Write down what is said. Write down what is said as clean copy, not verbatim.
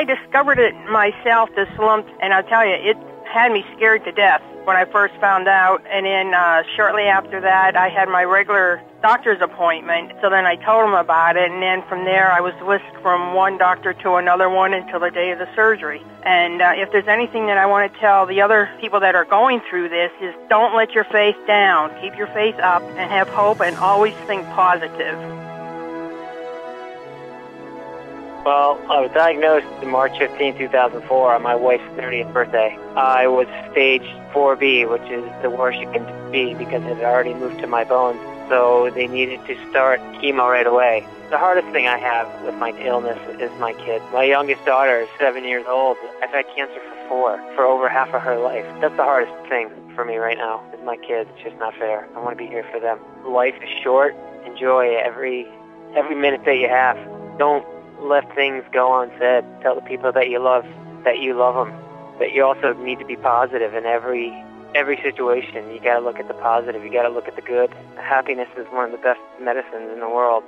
I discovered it myself, this lump, and I'll tell you, it had me scared to death when I first found out. And then shortly after that, I had my regular doctor's appointment. So then I told him about it, and then from there I was whisked from one doctor to another one until the day of the surgery. And if there's anything that I want to tell the other people that are going through this is don't let your face down. Keep your face up and have hope and always think positive. Well, I was diagnosed in March 15, 2004 on my wife's 30th birthday. I was stage 4B, which is the worst you can be because it had already moved to my bones. So they needed to start chemo right away. The hardest thing I have with my illness is my kid. My youngest daughter is 7 years old. I've had cancer for over half of her life. That's the hardest thing for me right now, is my kids. It's just not fair. I want to be here for them. Life is short. Enjoy every minute that you have. Don't let things go unsaid. Tell the people that you love them. But you also need to be positive in every situation. You got to look at the positive. You got to look at the good. Happiness is one of the best medicines in the world.